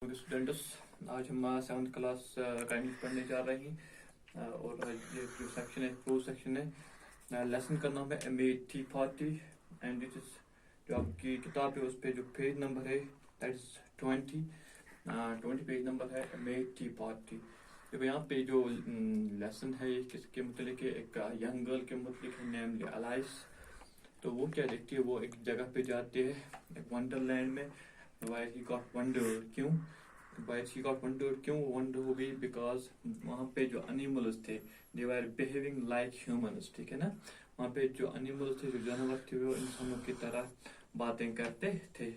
Students, आज हम 7th class का इंग्लिश पढ़ने जा रहे हैं और ये जो सेक्शन है प्रो सेक्शन है। लेसन का नाम है MA. Party and this is जो आपकी किताब है उस पे जो पेज नंबर है दैट इज 20 पेज नंबर है एम.ए. पार्टी। तो यहाँ पे जो लेसन है ये किसके मुतलिक है, एक यंग गर्ल के मुतलिक है नेमली अलाइस। तो वो क्या देखती है, वो एक जगह पे जाती है एक वंडरलैंड में। Why he got wondered क्यों वंडर हो गई बिकॉज वहाँ पे जो एनिमल्स थे दे वर बिहेविंग लाइक ह्यूमन्स। ठीक है ना, वहाँ पे जो एनिमल्स थे, जो जानवर थे, वो इंसानों की तरह बातें करते थे।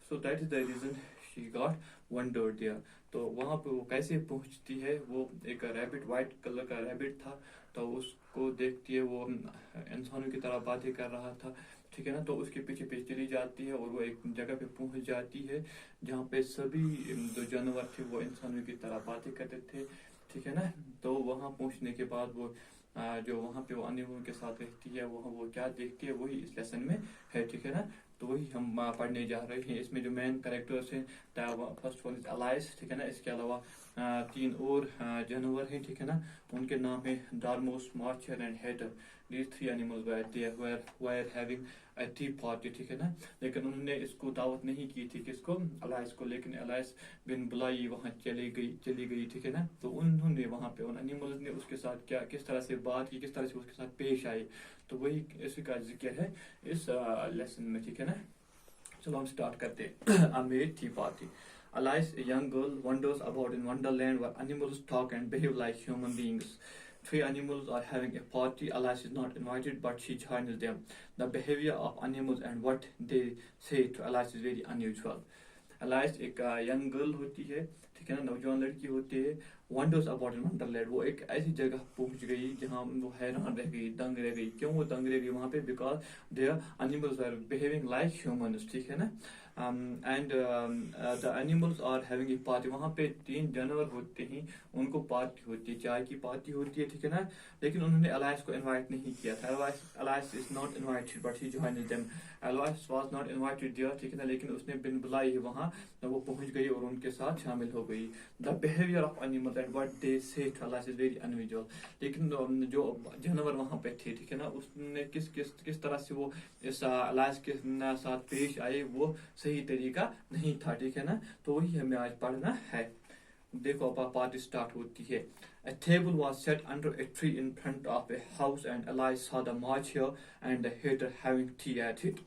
So that is the reason she got wandered there. तो वहाँ पे वो कैसे पहुँचती है, वो एक रैबिट, वाइट कलर का रैबिट था, तो उसको देखती है, वो इंसानों की तरह बातें कर रहा था। ठीक है ना, तो उसके पीछे पीछे चली जाती है और वो एक जगह पे पहुंच जाती है जहाँ पे सभी जो जानवर थे वो इंसानों की तरह बातें करते थे। ठीक है ना, तो वहाँ पहुंचने के बाद वो जो वहाँ पे वो एनिमल के साथ रहती है, वो क्या देखती है, वही इस लेसन में है। ठीक है ना, तो वही हम पढ़ने जा रहे हैं। इसमें जो मेन कैरेक्टर्स हैं, फर्स्ट वन इज अलाइस। ठीक है ना, इसके अलावा 3 और जानवर हैं। ठीक है ना, उनके नाम है डार्मोस, मार्चर and hater. These 3 animals were having a tea party। ठीक है ना, लेकिन उन्होंने इसको दावत नहीं की थी, किसको, अलाइस को। लेकिन अलाइस बिन बुलाई वहाँ चली गई। ठीक है ना, तो उन्होंने वहाँ पे उन एनिमल्स ने उसके साथ किस तरह से बात की, किस तरह से उसके साथ पेश आई, तो वही इसी का जिक्र है इस लेसन में। ठीक है ना, चलो हम स्टार्ट करते हैं। A tea party. Alice, a young girl, wanders about in Wonderland where animals talk and behave like human beings. 3 animals are having a party. Alice is not invited, but she joins them. The behavior of animals and what they say to Alice is very unusual. Alice एक young girl होती है, ठीक है ना, नौजवान लड़की होती है। वंडर्स अबाउट इन वंडरलैंड, वो एक ऐसी जगह पहुंच गई जहां वो हैरान रह गई, दंग रह गई। क्यों वो दंग रह गई वहां पे, because there animals are behaving like humans. ठीक है ना, and the animals are having a party. वहाँ पे 3 जानवर होते हैं, उनको पार्टी होती है, चाय की पार्टी होती है। ठीक है ना, लेकिन उन्होंने अलाइस को इनवाइट नहीं किया था। Alice is not invited but he joined them. Alice was not invited there. ठीक है ना, लेकिन उसने बिन बुलाई वहाँ वो पहुंच गई और उनके साथ शामिल हो गई। The behaviour of animals and what they say to Alice is very unusual. लेकिन जो जानवर वहाँ पे थे, ठीक है ना, उसने किस तरह से वो इस अलाइस के साथ पेश आए, वो सही तरीका नहीं था। ठीक है ना, तो वही हमें आज पढ़ना है। देखो अब पार्टी स्टार्ट होती है। A table was set under a tree in front of a house and Alice saw the marcher and the hatter having tea at it.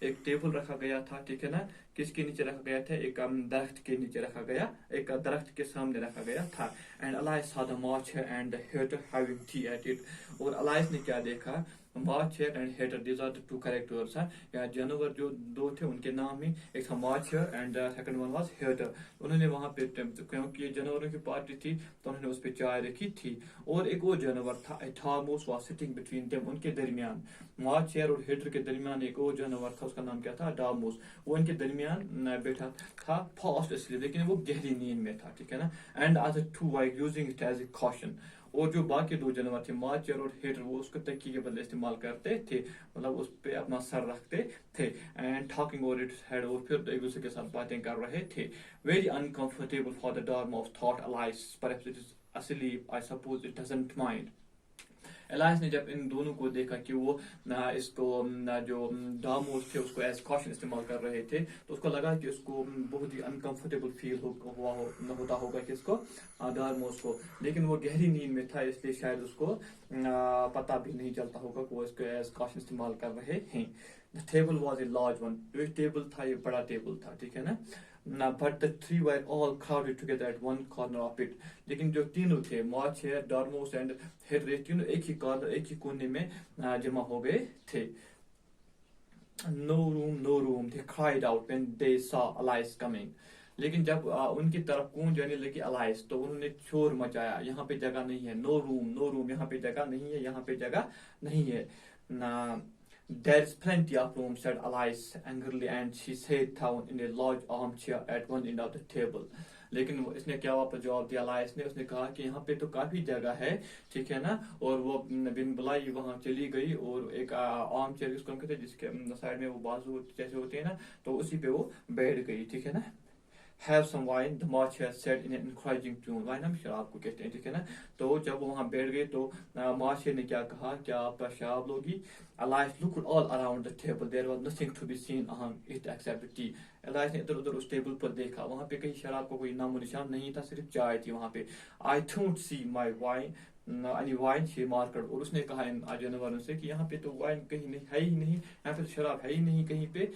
एक टेबल रखा गया था, ठीक है ना, किसके नीचे रखा गया था, एक दरख्त के नीचे रखा गया, एक दरख्त के सामने रखा गया था। And Alice saw the marcher and the hatter having tea at it. और अलाइस ने क्या देखा, March Hare and Hatter, these are the 2 characters. या जानवर जो 2 थे उनके नाम ही, एक था March Hare and second one was Hatter. उन्होंने वहां पे, क्योंकि जानवरों की पार्टी थी तो उन्होंने उस पे चाय रखी थी। और एक और जानवर था, ए थार्मोस वाज सिटिंग बिटवीन देम, उनके दरमियान, मार्चर और हेटर के दरमियान एक और जानवर था, उसका नाम क्या था, डार्मोस। वो इनके दरमियान बैठा था, फास्ट इसलिए, लेकिन वो गहरी नींद में था। ठीक है ना, and other 2 were using it as a caution. और जो बाकी 2 जानवर थे, मार्चर और हेटर, वो उसको तकिए के बदले इस्तेमाल करते थे, मतलब उस पे अपना सर रखते थे। And talking over its head, और फिर एक दूसरे के साथ बातें कर रहे थे। Very uncomfortable for the Dormouse thought Alice, perhaps it is asleep, I suppose it doesn't mind. Alice ने जब इन दोनों को देखा कि वो इसको जो डार्मोस थे उसको एज कॉशन इस्तेमाल कर रहे थे, तो उसको लगा कि उसको बहुत ही अनकंफर्टेबल फील होता होगा कि इसको डार्मोस को। लेकिन वो गहरी नींद में था, इसलिए शायद उसको पता भी नहीं चलता होगा कि वो इसको एज कॉशन इस्तेमाल कर रहे हैं। The table was a large one, जो टेबल था ये बड़ा टेबल था। ठीक है ना, but the 3 were all crowded together at one corner of it. लेकिन जो तीनों थे, मार्चर, डार्मोस एंड हेटर, तीनों एक ही कोने में जमा हो गए थे। No room, no room, they cried out when they saw Alice coming. लेकिन जब उनकी तरफ कौन जाने लगी अलाइस, तो उन्होंने शोर मचाया, यहाँ पे जगह नहीं है, नो रूम, यहाँ पे जगह नहीं है, यहाँ पे जगह नहीं है ना। There's plenty of room, said Alice angrily, and she sat down in a large armchair at one end of the table. लेकिन इसने क्या वापस जवाब दिया अलाइस ने, उसने कहा कि यहाँ पे तो काफी जगह है, ठीक है ना। और वो बिन बुलाई वहां चली गई और एक आर्म चेयर जिसको हम कहते हैं, जिसके साइड में वो बाजू जैसे होते हैं ना, तो उसी पे वो बैठ गई। ठीक है ना, have some wine, the Marcher said in an encouraging tune. Wine हम शराब को कहते हैं, ठीक है ना. तो जब वो वहाँ बैठ गए तो Marcher ने क्या कहा, क्या आप शराब लोगी? Elias looked all around the table. There was nothing to be seen on it except tea. Elias ने इधर उधर उस टेबल पर देखा, वहाँ पे कहीं शराब का कोई नामो निशान नहीं था, सिर्फ चाय थी वहाँ पे. I don't see my wine. any wine she marked. और उसने कहा इन जानवरों से कि यहाँ पे तो वाइन कहीं नहीं है ही नहीं, यहाँ पे तो शराब है ही नहीं कहीं पे.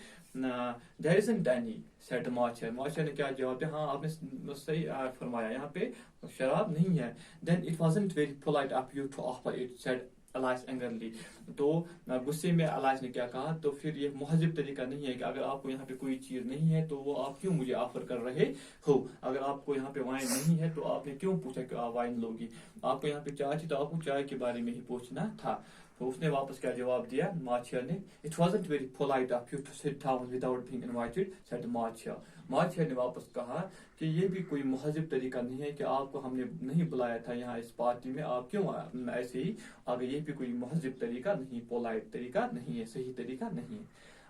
There isn't any, said Marcher. Marcher ने क्या जवाब दिया, हाँ आपने सही फरमाया, यहाँ पे शराब नहीं है. Then it wasn't very polite of you to offer it, said Elias angrily. तो गुस्से में Elias ने क्या कहा, तो फिर ये मुहज़्ज़ब तरीका नहीं है कि अगर आपको यहाँ पे कोई चीज़ नहीं है तो वो आप क्यों मुझे ऑफर कर रहे हो. अगर आपको यहाँ पे वाइन नहीं है तो आपने क्यों पूछा कि आप वाइन लोगी. आपको यहाँ पे चाय थी तो आपको चाय के बारे में ही पूछना था. तो उसने वापस क्या जवाब दिया Marcher ने, It wasn't very polite of you to sit down without being invited, said Marcher. Marcher ने वापस कहा कि ये भी कोई मुहज़्ज़ब तरीका नहीं है कि आपको हमने नहीं बुलाया था यहाँ इस पार्टी में, आप क्यों ऐसे ही आ गए. ये भी कोई मुहज़्ज़ब तरीका नहीं, पोलाइट तरीका नहीं है, सही तरीका नहीं है.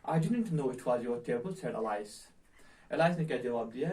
I didn't know it was your table, said Elias. Elias ने क्या जवाब दिया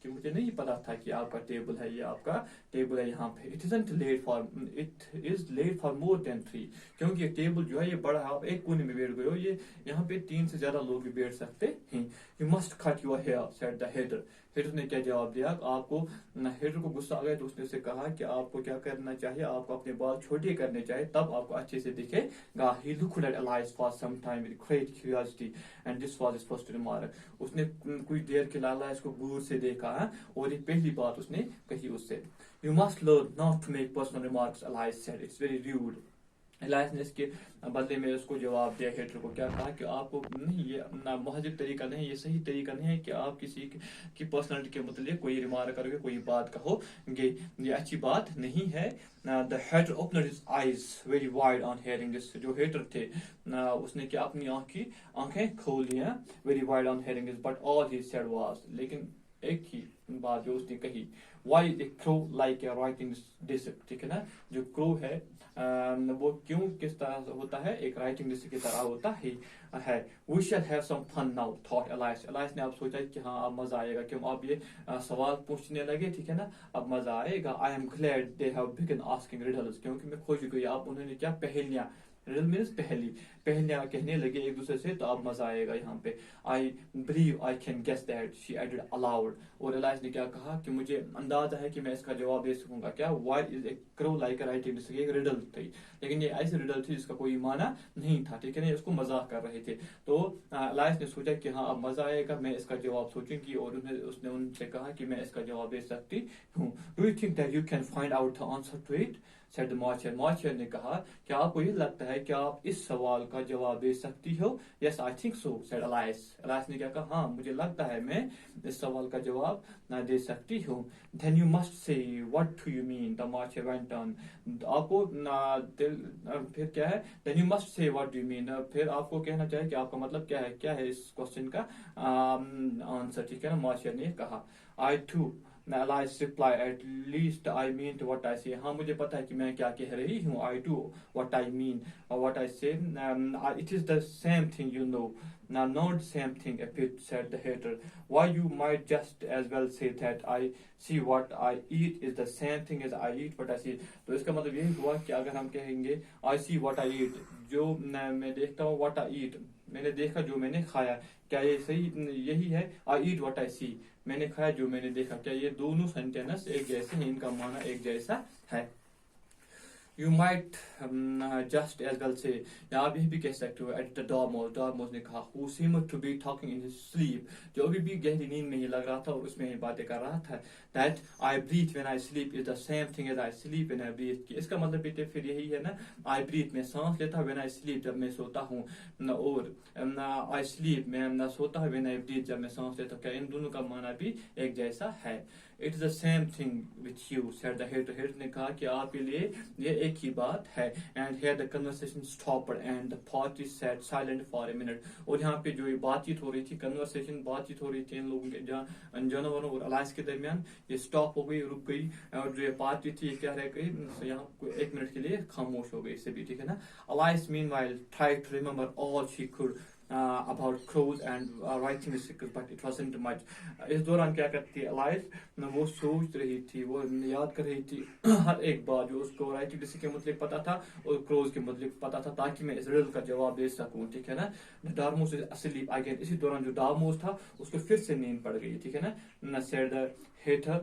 कि मुझे नहीं पता था कि आपका टेबल है, ये आपका टेबल है यहाँ पे. It is late for more than 3. क्योंकि ये टेबल जो है ये बड़ा है, आप एक कोने में बैठ गए हो, ये यहाँ पे 3 से ज्यादा लोग भी बैठ सकते हैं. You must cut your hair, said the header. Header ने क्या जवाब दिया, आपको हेडर को गुस्सा आ गया तो उसने उसे कहा कि आपको क्या करना चाहिए, आपको अपने बाल छोटे करने चाहिए, तब आपको अच्छे से दिखेगा. He looked at Elias for some time with great curiosity and this was his first remark. उसने कुछ देर के लिए Elias को गौर से देखा और ये पहली बात उसने कही उससे. You must learn not to make personal remarks, Elias said. It's very rude. Elias ने इसके बदले में उसको जवाब दिया, हेटर को क्या कहा कि आपको नहीं, ये मुहज़्ज़ब तरीका नहीं, ये सही तरीका नहीं है कि आप किसी की पर्सनालिटी के मतलब कोई रिमार्क करोगे, कोई बात कहोगे, ये अच्छी बात नहीं है. The hater opened his eyes very wide on hearing this. जो हेटर थे उसने क्या अपनी आंखें खोल लिया, very wide on hearing this, but all he said was, लेकिन एक ही बात जो उसने कही, why is a crow like a writing desk, ठीक है ना. जो क्रो है वो क्यों किस तरह होता है, एक राइटिंग डिस्क की तरह होता है. We shall have some fun now, thought Elias. Elias ने अब सोचा कि हाँ अब मजा आएगा, क्यों अब ये सवाल पूछने लगे, ठीक है ना, अब मजा आएगा. I am glad they have begun asking riddles. क्योंकि मैं खुश हुई, अब उन्होंने क्या पहेलियां, रिडल मीन्स पहेलियां कहने लगे एक दूसरे से, तो अब मजा आएगा यहाँ पे. I believe I can guess that, she added aloud. और एलाइस ने क्या कहा कि मुझे अंदाजा है कि मैं इसका जवाब दे सकूंगा. क्या, why is a crow like a writing disk, एक रिडल थी, लेकिन ये ऐसी रिडल थी जिसका कोई माना नहीं था, ठीक है ना, इसको मजाक कर रहे थे. तो एलाइस ने सोचा कि हाँ अब मजा आएगा, मैं इसका जवाब सोचूंगी, और उसने उनसे कहा कि मैं इसका जवाब दे सकती हूँ. Do you think that you can find out the answer to it, said Marcher. Marcher ने कहा, क्या आपको ये लगता है कि आप इस सवाल का जवाब दे सकती हो? Yes, I think so, said Elias. Elias ने क्या कहा, हाँ मुझे लगता है मैं इस सवाल का जवाब ना दे सकती हूँ. Then you must say, what do you mean? The Marcher went on. आपको फिर क्या है? Then you must say what do you mean. फिर आपको कहना चाहिए कि आपका मतलब क्या है इस क्वेश्चन का आंसर, ठीक है ना. Marcher ने कहा, I too. Elias replied, at least I mean to what I say. हाँ मुझे पता है कि मैं क्या कह रही हूँ. I do what I mean or what I say. It is the same thing, you know. Now, not the same thing, a bit, said the hater. Why, you might just as well say that I see what I eat is the same thing as I eat what I see. तो इसका मतलब यही हुआ कि अगर हम कहेंगे I see what I eat, जो मैं देखता हूँ, what I eat, मैंने देखा जो मैंने खाया, क्या ये सही यही है? I eat what I see, मैंने खाया जो मैंने देखा, क्या ये दोनों सेंटेंस एक जैसे हैं, इनका माना एक जैसा है? You might just as well say, या आप यही भी कह सकते हो, at the Dormouse ने कहा, who seemed to be talking in his sleep, जो अभी भी गहरी नींद में ही लग रहा था और उसमें ही बातें कर रहा था, that I breathe when I sleep is the same thing as I sleep when I breathe. कि इसका मतलब बेटे फिर यही है ना, I breathe मैं सांस लेता, when I sleep जब मैं सोता हूँ, और I sleep मैं सोता हूँ, when I breathe जब मैं सांस लेता हूँ, क्या इन दोनों का माना भी एक जैसा है? It is the same thing with you, said the hater. Hater ने कहा कि आपके लिए ये एक ही बात है. And here the conversation stopped and the party sat silent for a minute. और यहाँ पे जो ये बातचीत हो रही थी, conversation बातचीत हो रही थी इन लोगों के जानवरों और अलाइस के दरमियान, ये स्टॉप हो गई, रुक गई, और जो ये बातचीत थी ये क्या रह गई, यहाँ एक मिनट के लिए खामोश हो गई, इससे भी, ठीक है ना. Elias meanwhile tried to remember all she could about crows and writing sticks, but it wasn't much. इस दौरान क्या करती है एलाइज, वो सोच रही थी, वो याद कर रही थी हर एक बात जो उसको राइटिंग डिस्क के मतलब पता था और क्रोज के मतलब पता था, ताकि मैं इस रिडल का जवाब दे सकूं, ठीक है ना. डार्मोस इज asleep again. इसी दौरान जो डार्मोस था उसको फिर से नींद पड़ गई, ठीक है ना. said the hater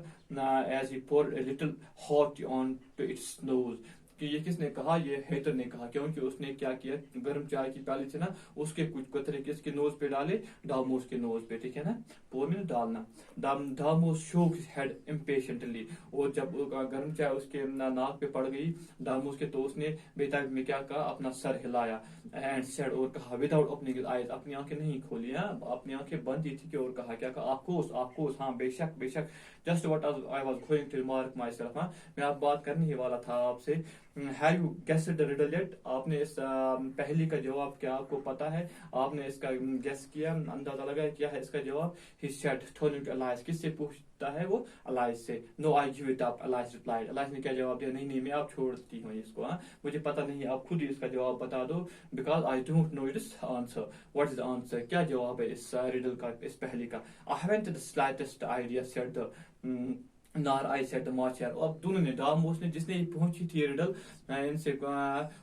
as he poured a little hot on to its nose. कि ये किसने कहा, ये हेटर ने कहा, क्योंकि उसने क्या किया, गर्म चाय की प्याली थी ना, उसके कुछ कतरे किसके नोज पे डाले, डामोस के नोज पे, ठीक है ना. पोर में डालना. डामोस शोक हिज हेड इम्पेशेंटली. और जब गर्म चाय उसके नाक पे पड़ गई डामोस के, तो उसने बेताब में क्या कहा, अपना सर हिलाया. एंड सेड, और कहा, विदाउट ओपनिंग हिज आईज, अपनी आंखें नहीं खोली, अपनी आंखें बंद ही थी कि, और कहा, क्या कहा, ऑफकोर्स, हाँ बेशक बेशक, just what I was going to remark myself. मैं आप बात करने ही वाला था आपसे. Have you guessed the riddle yet, आपने इस पहली का जवाब क्या आपको पता है, आपने इसका गेस किया, अंदाजा लगाया क्या है इसका जवाब. ही सेड, टोलिंग एलाइज, किससे पूछता है वो, एलाइज से. No I give it up, Alice replied. Alice ने क्या जवाब दिया, नहीं मैं आप छोड़ती हूँ इसको, मुझे पता नहीं, आप खुद ही इसका जवाब बता दो, because I don't know it's answer. What is the answer, क्या जवाब है इस रिडल का, इस पहली का. I haven't the slightest idea, said the नार आई सेट मार्चर. अब दोनों ने, डामोस ने, जिसने पहुंची थी रिडल इनसे,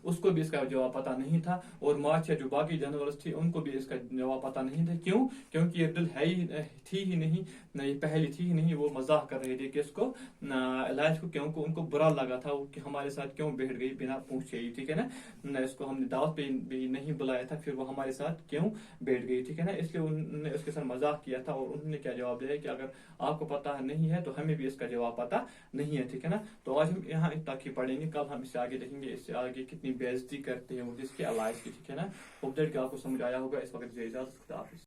उसको भी इसका जवाब पता नहीं था, और मार्चर जो बाकी जानवर थे उनको भी इसका जवाब पता नहीं था. क्यों, क्योंकि ये रिडल है ही थी ही नहीं, ये पहली थी ही नहीं. वो मजाक कर रहे थे कि इसको एलाइज को, क्योंकि उनको बुरा लगा था कि हमारे साथ क्यों बैठ गई बिना पूछे ही, ठीक है ना. इसको हमने दावत पे भी नहीं बुलाया था, फिर वो हमारे साथ क्यों बैठ गई, ठीक है ना. इसलिए उन्होंने उसके साथ मजाक किया था, और उन्होंने क्या जवाब दिया कि अगर आपको पता नहीं है तो हमें भी इसका जवाब पता नहीं है, ठीक है ना. तो आज हम यहाँ तक ही पढ़ेंगे, कल हम इससे आगे देखेंगे, इससे आगे कितनी बेइज्जती करते हैं वो जिसके एलाइज की, ठीक है ना. होप दैट कि आपको समझ आया होगा. इस वक्त इजाजत, खुदा हाफिज.